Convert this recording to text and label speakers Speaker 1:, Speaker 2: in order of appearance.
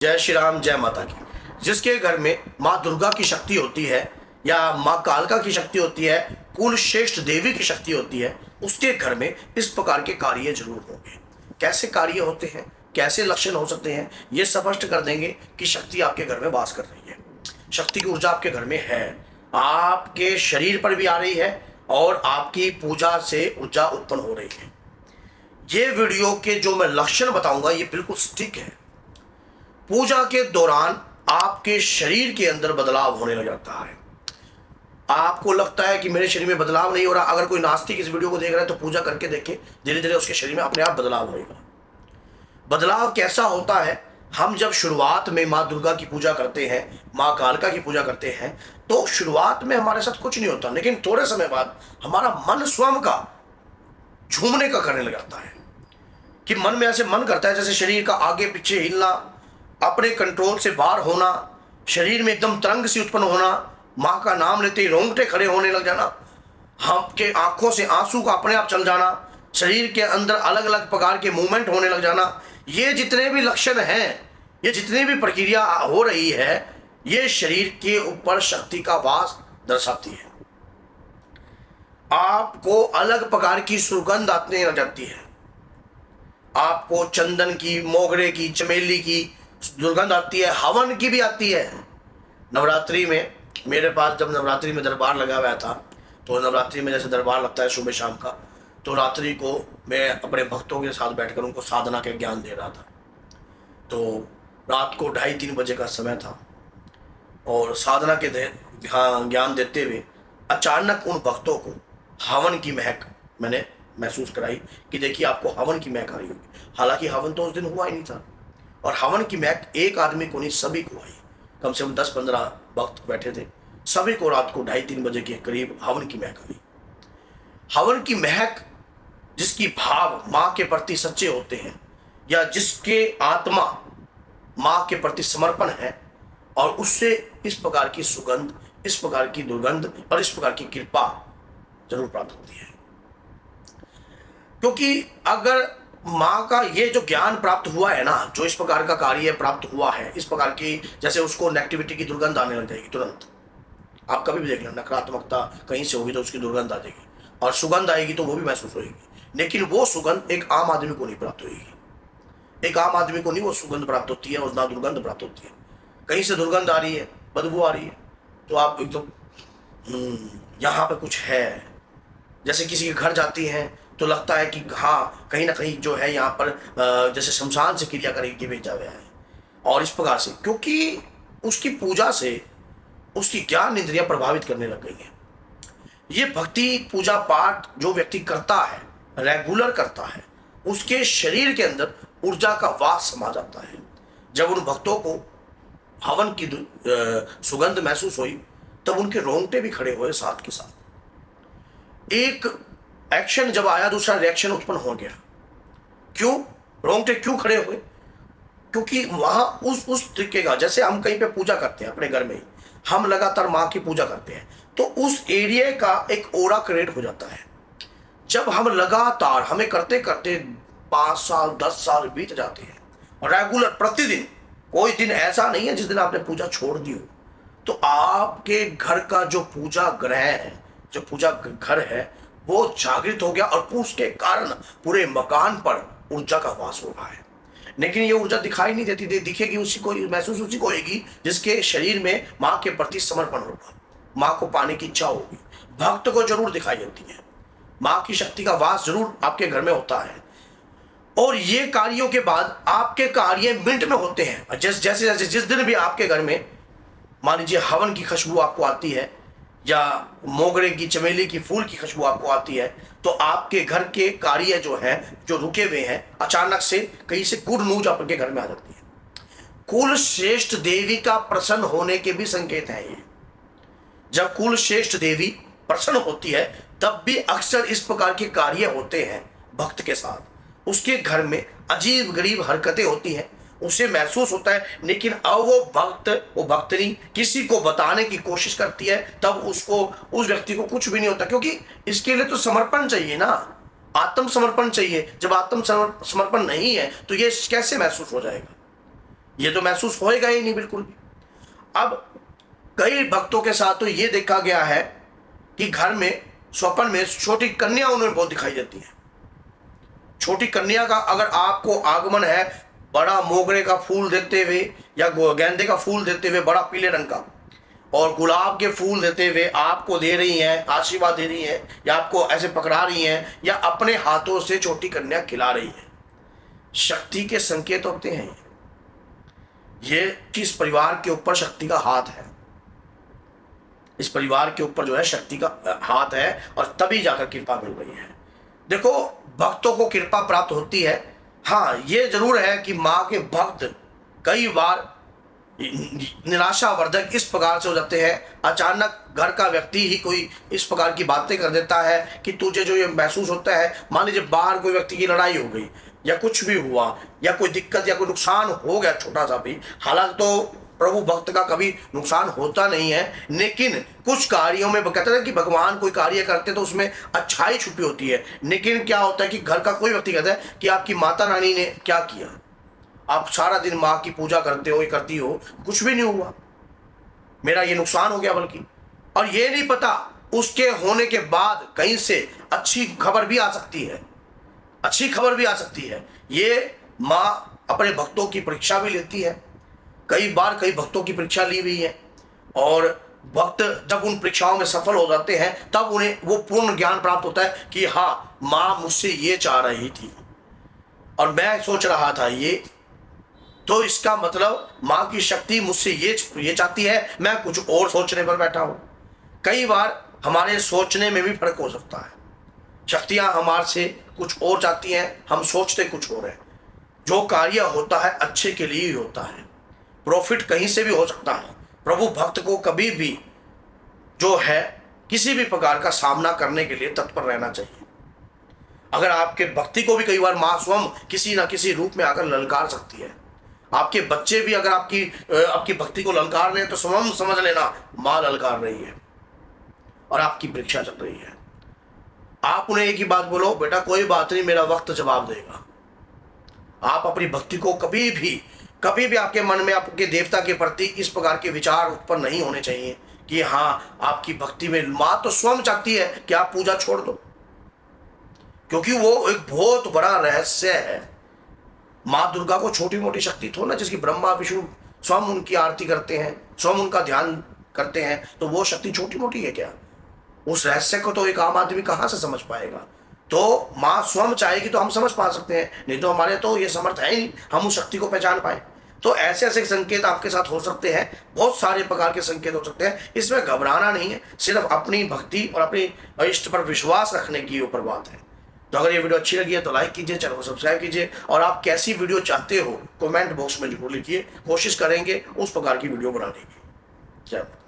Speaker 1: जय श्री राम, जय माता की। जिसके घर में माँ दुर्गा की शक्ति होती है या माँ कालका की शक्ति होती है, कुल श्रेष्ठ देवी की शक्ति होती है, उसके घर में इस प्रकार के कार्य जरूर होंगे। कैसे कार्य होते हैं, कैसे लक्षण हो सकते हैं, ये स्पष्ट कर देंगे कि शक्ति आपके घर में वास कर रही है। शक्ति की ऊर्जा आपके घर में है, आपके शरीर पर भी आ रही है और आपकी पूजा से ऊर्जा उत्पन्न हो रही है। ये वीडियो के जो मैं लक्षण बताऊंगा ये बिल्कुल सटीक है। पूजा के दौरान आपके शरीर के अंदर बदलाव होने लग जाता है। आपको लगता है कि मेरे शरीर में बदलाव नहीं हो रहा, अगर कोई नास्तिक इस वीडियो को देख रहा है तो पूजा करके देखे, धीरे धीरे उसके शरीर में अपने आप बदलाव होगा। बदलाव कैसा होता है? हम जब शुरुआत में माँ दुर्गा की पूजा करते हैं, माँ कालका की पूजा करते हैं, तो शुरुआत में हमारे साथ कुछ नहीं होता, लेकिन थोड़े समय बाद हमारा मन स्वयं का झूमने का करने लग जाता है कि मन में ऐसे मन करता है जैसे शरीर का आगे पीछे हिलना, अपने कंट्रोल से बाहर होना, शरीर में एकदम तरंग सी उत्पन्न होना, माँ का नाम लेते ही रोंगटे खड़े होने लग जाना, आपके आंखों से आंसू का अपने आप चल जाना, शरीर के अंदर अलग अलग प्रकार के मूवमेंट होने लग जाना। ये जितने भी लक्षण हैं, ये जितनी भी प्रक्रिया हो रही है, ये शरीर के ऊपर शक्ति का वास दर्शाती है। आपको अलग प्रकार की सुगंध आने लग जाती है। आपको चंदन की, मोगरे की, चमेली की दुर्गंध आती है, हवन की भी आती है। नवरात्रि में मेरे पास जब नवरात्रि में दरबार लगा हुआ था, तो नवरात्रि में जैसे दरबार लगता है सुबह शाम का, तो रात्रि को मैं अपने भक्तों के साथ बैठकर उनको साधना के ज्ञान दे रहा था। तो रात को 2:30-3 बजे का समय था और साधना के ज्ञान देते हुए अचानक उन भक्तों को हवन की महक मैंने महसूस कराई कि देखिए आपको हवन की महक आ रही होगी। हालांकि हवन तो उस दिन हुआ ही नहीं था, और हवन की महक एक आदमी को नहीं सभी को आई। कम से कम 10-15 भक्त बैठे थे, सभी को रात को 2:30-3 बजे के करीब हवन की महक आई। हवन की महक जिसकी भाव माँ के प्रति सच्चे होते हैं, या जिसके आत्मा माँ के प्रति समर्पण है, और उससे इस प्रकार की सुगंध, इस प्रकार की दुर्गंध और इस प्रकार की कृपा जरूर प्राप्त होती है। क्योंकि अगर माँ का ये जो ज्ञान प्राप्त हुआ है ना, जो इस प्रकार का कार्य प्राप्त हुआ है, इस प्रकार की जैसे उसको नेगेटिविटी की दुर्गंध आने लग जाएगी तुरंत। आप कभी भी देख लेना, नकारात्मकता कहीं से होगी तो उसकी दुर्गंध आ जाएगी, और सुगंध आएगी तो वो भी महसूस होगी। लेकिन वो सुगंध एक आम आदमी को नहीं प्राप्त होगी। एक आम आदमी को नहीं वो सुगंध प्राप्त होती है, और ना दुर्गंध प्राप्त होती है। कहीं से दुर्गंध आ रही है, बदबू आ रही है, तो आप एकदम यहाँ पे कुछ है। जैसे किसी के घर जाती हैं तो लगता है कि हाँ, कहीं ना कहीं जो है यहाँ पर जैसे शमशान से क्रिया करके भेजा गया है। और इस प्रकार से, क्योंकि उसकी पूजा से उसकी ज्ञान इंद्रियां प्रभावित करने लग गई हैं। ये भक्ति पूजा पाठ जो व्यक्ति करता है, रेगुलर करता है, उसके शरीर के अंदर ऊर्जा का वास समा जाता है। जब उन भक्तों को हवन की सुगंध महसूस हुई, तब उनके रोंगटे भी खड़े हुए साथ के साथ। एक एक्शन जब आया, दूसरा रिएक्शन उत्पन्न हो गया। क्यों रोंगटे क्यों खड़े हुए? क्योंकि वहां उस तरीके का, जैसे हम कहीं पे पूजा करते हैं अपने घर में ही, हम लगातार माँ की पूजा करते हैं, तो उस एरिया का एक ओरा क्रिएट हो जाता है। जब हम लगातार, हमें करते करते 5 साल 10 साल बीत जाते हैं, और रेगुलर प्रतिदिन, कोई दिन ऐसा नहीं है जिस दिन आपने पूजा छोड़ दी हो, तो आपके घर का जो पूजा ग्रह है, जो पूजा घर है, वो जागृत हो गया, और उसके कारण पूरे मकान पर ऊर्जा का वास हो रहा है। लेकिन ये ऊर्जा दिखाई नहीं देती, दिखेगी उसी को, महसूस उसी को होगी जिसके शरीर में माँ के प्रति समर्पण होगा, माँ को पाने की इच्छा होगी। भक्त को जरूर दिखाई देती है, माँ की शक्ति का वास जरूर आपके घर में होता है। और ये कार्यों के बाद आपके कार्य मिनट में होते हैं। जैसे जिस दिन भी आपके घर में मान लीजिए हवन की खुशबू आपको आती है, या मोगरे की, चमेली की फूल की खुशबू आपको आती है, तो आपके घर के कार्य जो हैं, जो रुके हुए हैं, अचानक से कहीं से गुड न्यूज आपके घर में आ जाती है। कुल श्रेष्ठ देवी का प्रसन्न होने के भी संकेत हैं ये। जब कुल श्रेष्ठ देवी प्रसन्न होती है, तब भी अक्सर इस प्रकार के कार्य होते हैं भक्त के साथ। उसके घर में अजीब गरीब हरकतें होती हैं, उसे महसूस होता है, लेकिन अब वो भक्तनी किसी को बताने की कोशिश करती है, तब उसको, उस व्यक्ति को कुछ भी नहीं होता। क्योंकि इसके लिए तो समर्पण चाहिए ना, आत्मसमर्पण चाहिए। जब आत्म समर्पण नहीं है तो ये कैसे महसूस हो जाएगा? ये तो महसूस होएगा ही नहीं बिल्कुल भी। अब कई भक्तों के साथ तो ये देखा गया है कि घर में स्वप्न में छोटी कन्या उन्हें बहुत दिखाई देती है। छोटी कन्या का अगर आपको आगमन है बड़ा मोगरे का फूल देते हुए या गेंदे का फूल देते हुए बड़ा पीले रंग का, और गुलाब के फूल देते हुए आपको दे रही हैं, आशीर्वाद दे रही हैं, या आपको ऐसे पकड़ा रही हैं, या अपने हाथों से छोटी कन्या खिला रही है, शक्ति के संकेत होते हैं। ये किस परिवार के ऊपर शक्ति का हाथ है, इस परिवार के ऊपर जो है शक्ति का हाथ है, और तभी जाकर कृपा मिल रही है। देखो, भक्तों को कृपा प्राप्त होती है। हाँ, ये जरूर है कि माँ के भक्त कई बार निराशावर्धक इस प्रकार से हो जाते हैं, अचानक घर का व्यक्ति ही कोई इस प्रकार की बातें कर देता है कि तुझे जो ये महसूस होता है, मान लीजिए बाहर कोई व्यक्ति की लड़ाई हो गई या कुछ भी हुआ या कोई दिक्कत या कोई नुकसान हो गया छोटा सा भी, हालांकि तो प्रभु भक्त का कभी नुकसान होता नहीं है, लेकिन कुछ कार्यों में कहते हैं कि भगवान कोई कार्य करते तो उसमें अच्छाई छुपी होती है। लेकिन क्या होता है कि घर का कोई व्यक्ति कहता है कि आपकी माता रानी ने क्या किया, आप सारा दिन माँ की पूजा करते हो, ये करती हो, कुछ भी नहीं हुआ, मेरा ये नुकसान हो गया। बल्कि और ये नहीं पता उसके होने के बाद कहीं से अच्छी खबर भी आ सकती है, अच्छी खबर भी आ सकती है। ये माँ अपने भक्तों की परीक्षा भी लेती है। कई बार कई भक्तों की परीक्षा ली हुई है, और भक्त जब उन परीक्षाओं में सफल हो जाते हैं तब उन्हें वो पूर्ण ज्ञान प्राप्त होता है कि हाँ, माँ मुझसे ये चाह रही थी और मैं सोच रहा था ये, तो इसका मतलब माँ की शक्ति मुझसे ये चाहती है, मैं कुछ और सोचने पर बैठा हूं। कई बार हमारे सोचने में भी फर्क हो सकता है, शक्तियां हमारे से कुछ और चाहती हैं, हम सोचते कुछ और हैं। जो कार्य होता है अच्छे के लिए ही होता है, प्रॉफिट कहीं से भी हो सकता है। प्रभु भक्त को कभी भी जो है किसी भी प्रकार का सामना करने के लिए तत्पर रहना चाहिए। अगर आपके भक्ति को भी कई बार माँ स्वयं किसी ना किसी रूप में आकर ललकार सकती है, आपके बच्चे भी अगर आपकी भक्ति को ललकार रहे हैं तो स्वयं समझ लेना माँ ललकार रही है और आपकी परीक्षा चल रही है। आप उन्हें एक ही बात बोलो, बेटा कोई बात नहीं, मेरा वक्त जवाब देगा। आप अपनी भक्ति को कभी भी आपके मन में आपके देवता के प्रति इस प्रकार के विचार उत्पन्न नहीं होने चाहिए कि हाँ, आपकी भक्ति में माँ तो स्वयं चाहती है कि आप पूजा छोड़ दो, क्योंकि वो एक बहुत बड़ा रहस्य है। माँ दुर्गा को छोटी मोटी शक्ति थोड़ा ना, जिसकी ब्रह्मा विष्णु स्वयं उनकी आरती करते हैं, स्वयं उनका ध्यान करते हैं, तो वो शक्ति छोटी मोटी है क्या? उस रहस्य को तो एक आम आदमी कहाँ से समझ पाएगा? तो माँ स्वयं चाहेगी तो हम समझ पा सकते हैं, नहीं तो हमारे तो ये समर्थ है ही नहीं हम उस शक्ति को पहचान पाए। तो ऐसे ऐसे संकेत आपके साथ हो सकते हैं, बहुत सारे प्रकार के संकेत हो सकते हैं, इसमें घबराना नहीं है, सिर्फ अपनी भक्ति और अपनी इष्ट पर विश्वास रखने की ऊपर बात है। तो अगर ये वीडियो अच्छी लगी है तो लाइक कीजिए, चैनल को सब्सक्राइब कीजिए, और आप कैसी वीडियो चाहते हो कमेंट बॉक्स में जरूर लिखिए, कोशिश करेंगे उस प्रकार की वीडियो बनाने की। चलो।